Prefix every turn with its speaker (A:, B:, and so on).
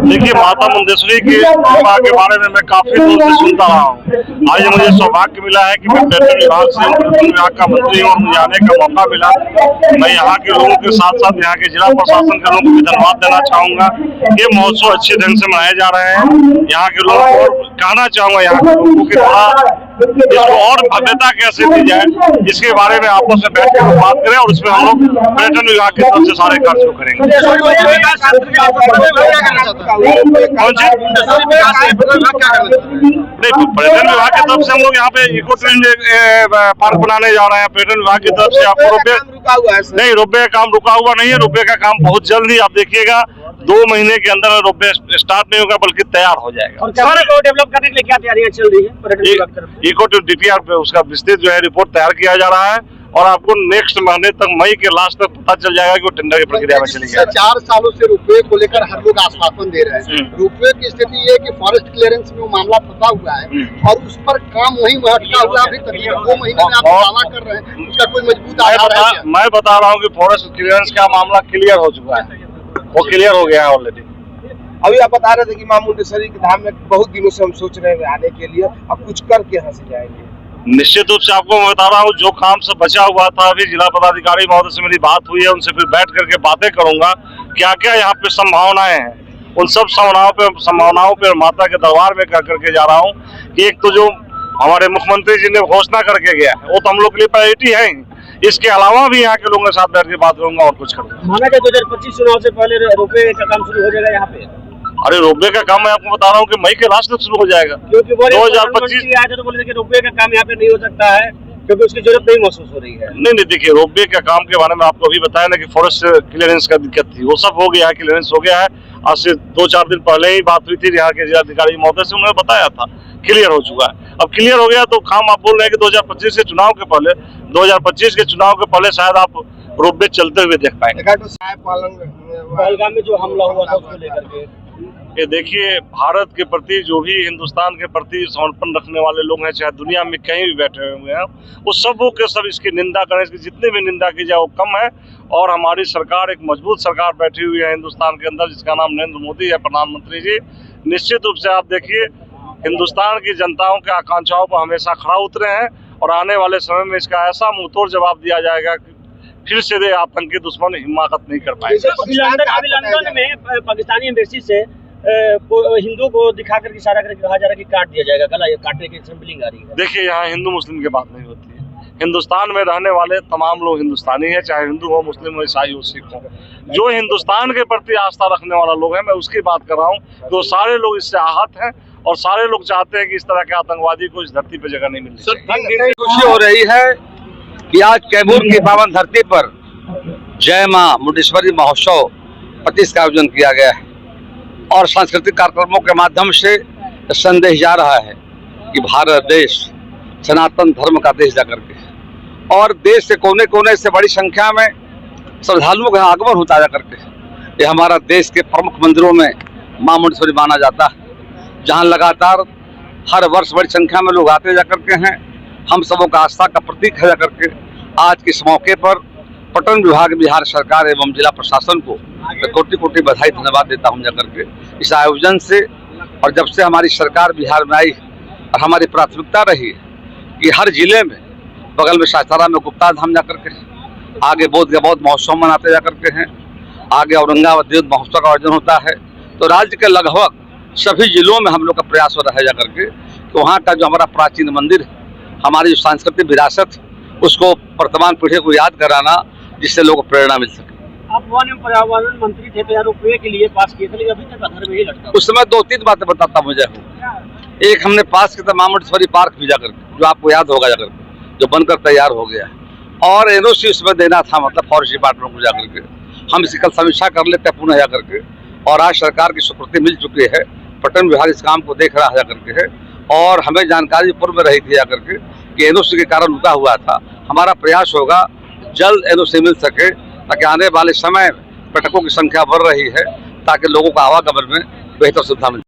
A: देखिए, माता मुंडेश्वरी की कृपा के बारे में मैं काफी दूर से सुनता रहा हूँ। आज मुझे सौभाग्य मिला है कि मैं पर्यटन विभाग से पर्यटन विभाग का मंत्री हूँ और मुझे आने का मौका मिला। मैं यहाँ के लोगों के साथ साथ यहाँ के जिला प्रशासन के लोगों को भी धन्यवाद देना चाहूंगा। ये महोत्सव अच्छे ढंग से मनाए जा रहे हैं। यहाँ के लोगों को और कहना चाहूंगा, यहाँ के लोगों की थोड़ा इसको और भव्यता कैसे दी जाए, इसके बारे में आपस में बैठ कर बात करें और इसमें हम लोग पर्यटन विभाग की तरफ से सारे कार्य को करेंगे। नहीं, पर्यटन विभाग की तरफ से हम लोग यहाँ पे इको टूरिज्म पार्क बनाने जा रहे हैं। पर्यटन विभाग की तरफ से आपको रोपवे का काम रुका हुआ नहीं है। रोपवे का काम बहुत जल्द ही आप देखिएगा 2 महीने के अंदर रोपवे स्टार्ट नहीं होगा बल्कि तैयार हो जाएगा।
B: और को डेवलप करने के लिए क्या तैयारियां चल रही है?
A: इको टूरिज्म डीपीआर पे उसका विस्तृत जो है रिपोर्ट तैयार किया जा रहा है और आपको नेक्स्ट महीने तक, मई के लास्ट तक पता चल जाएगा कि वो टेंडर की प्रक्रिया में चली जाएगी।
C: 4 सालों से रोपवे को लेकर हर लोग आश्वासन दे रहे हैं। रोपवे की स्थिति ये है कि फॉरेस्ट क्लियरेंस में वो मामला फंसा हुआ है और उस पर काम वहीं अटका हुआ है। अभी तकरीबन 2 महीने में आप दावा कर रहे हैं, उसका कोई मजबूत आधार है?
A: मैं बता रहा हूँ कि फॉरेस्ट क्लियरेंस का मामला क्लियर हो चुका है, वो क्लियर हो गया है ऑलरेडी।
D: अभी आप बता रहे थे कि मां मुंडेश्वरी के धाम में बहुत दिनों से हम सोच रहे हैं आने के लिए, अब कुछ करके यहाँ से जाएंगे।
A: निश्चित रूप से आपको मैं बता रहा हूँ, जो काम सब बचा हुआ था, अभी जिला पदाधिकारी महोदय से मेरी बात हुई है, उनसे फिर बैठ करके बातें करूंगा क्या क्या यहाँ पे संभावनाएं हैं। उन सब संभावनाओं पे माता के दरबार में कह करके जा रहा हूँ कि एक तो जो हमारे मुख्यमंत्री जी ने घोषणा करके गया है वो तो हम लोग के लिए प्रायोरिटी है ही। इसके अलावा भी यहाँ के लोगों के साथ बैठ के बात करूंगा और कुछ करूंगा।
B: माना कि 2025 चुनाव से पहले रोपवे का काम शुरू हो जाएगा यहाँ पे?
A: अरे रोपवे का काम मैं आपको बता रहा हूँ कि मई के लास्ट तक शुरू हो जाएगा।
B: क्योंकि
A: 2025
B: आए थे तो बोले थे कि रोपवे का काम यहाँ पे नहीं हो सकता है क्योंकि उसकी जरूरत नहीं महसूस हो रही है।
A: नहीं, देखिए, रोपवे का काम के बारे में आपको अभी बताया ना कि फॉरेस्ट क्लियरेंस का दिक्कत थी, वो सब हो गया है, क्लियरेंस हो गया है। आज से 2-4 दिन पहले ही बात हुई थी यहाँ के जिलाधिकारी महोदय से, उन्होंने बताया था क्लियर हो चुका है। अब क्लियर हो गया तो काम आप बोल रहे हैं कि 2025 के चुनाव के पहले, 2025 के चुनाव के पहले शायद आप रोपवे चलते हुए देख पाएंगे।
B: पहलगाम में जो हमला हुआ था उसको लेकर के
A: ये देखिए, भारत के प्रति जो भी हिंदुस्तान के प्रति समर्पण रखने वाले लोग हैं, चाहे दुनिया में कहीं भी बैठे हुए हैं, वो सबों के सब इसकी निंदा करें। इसकी जितनी भी निंदा की जाए वो कम है। और हमारी सरकार एक मजबूत सरकार बैठी हुई है हिंदुस्तान के अंदर, जिसका नाम नरेंद्र मोदी है, प्रधानमंत्री जी। निश्चित रूप से आप देखिए, हिंदुस्तान की जनताओं के आकांक्षाओं पर हमेशा खड़ा उतरे हैं और आने वाले समय में इसका ऐसा मुंहतोड़ जवाब दिया जाएगा कि फिर से आतंकी दुश्मन हिमाकत नहीं कर पाएंगे।
B: अभी लंदन में पाकिस्तानी एम्बेसी से हिंदू को दिखा कर इशारा करके कहा जा रहा है कि काट दिया जाएगा गला, ये काटने की सैंपलिंग आ रही है।
A: देखिए, यहाँ हिंदू मुस्लिम की बात नहीं होती है। हिंदुस्तान में रहने वाले तमाम लोग हिंदुस्तानी हैं, चाहे हिंदू हो, मुस्लिम हो, ईसाई हो, सिख हो। जो हिंदुस्तान के प्रति आस्था रखने वाला लोग है, मैं उसकी बात कर रहा हूँ। तो सारे लोग इससे आहत हैं और सारे लोग चाहते हैं कि इस तरह के आतंकवादी को इस धरती पर जगह नहीं मिलनी।
D: खुशी हो रही है कि आज कैमूर की पावन धरती पर जय मां मुंडेश्वरी महोत्सव 25 का आयोजन किया गया है और सांस्कृतिक कार्यक्रमों के माध्यम से संदेश जा रहा है कि भारत देश सनातन धर्म का देश जाकर के और देश के कोने कोने से बड़ी संख्या में श्रद्धालुओं का आगमन होता जा करके ये हमारा देश के प्रमुख मंदिरों में मां मुंडेश्वरी माना जाता है, जहां लगातार हर वर्ष बड़ी संख्या में लोग आते जा करके हैं। हम सबों का आस्था का प्रतीक है जा करके आज के इस मौके पर पर्यटन विभाग, बिहार सरकार एवं जिला प्रशासन को कोटि कोटि बधाई धन्यवाद देता हूं जाकर के इस आयोजन से। और जब से हमारी सरकार बिहार में आई और हमारी प्राथमिकता रही कि हर जिले में, बगल में सासाराम में गुप्ता धाम जाकर के, आगे बोधगया महोत्सव मनाते जाकर के हैं, आगे औरंगाबाद देव महोत्सव का आयोजन होता है। तो राज्य के लगभग सभी जिलों में हम लोग का प्रयास हो रहा है जाकर के कि वहाँ का जो हमारा प्राचीन मंदिर है, हमारी जो सांस्कृतिक विरासत, उसको वर्तमान पीढ़ी को याद कराना, जिससे लोगों को प्रेरणा मिल सके।
B: आप वन एवं पर्यावरण मंत्री थे तो यार रोपवे के लिए पास किए थे, लेकिन अभी तक अधर में ही लटका।
D: उस समय 2-3 बातें बताता मुझे एक हमने पास किया था मां मुंडेश्वरी पार्क भी जाकर, जो आपको याद होगा जाकर, जो बनकर तैयार हो गया और एनओसी उसमें देना था, मतलब फॉरेस्ट डिपार्टमेंट को जाकर के। हम इसकी कल समीक्षा कर लेते हैं पुनः जाकर के और आज सरकार की स्वीकृति मिल चुकी है। पर्यटन विभाग इस काम को देख रहा है जाकर के है और हमें जानकारी पूर्व में रही थी जाकर के कि एनओसी के कारण रुका हुआ था। हमारा प्रयास होगा जल्द एनओसी मिल सके ताकि आने वाले समय पर्यटकों की संख्या बढ़ रही है, ताकि लोगों को आवागमन में बेहतर सुविधा मिले।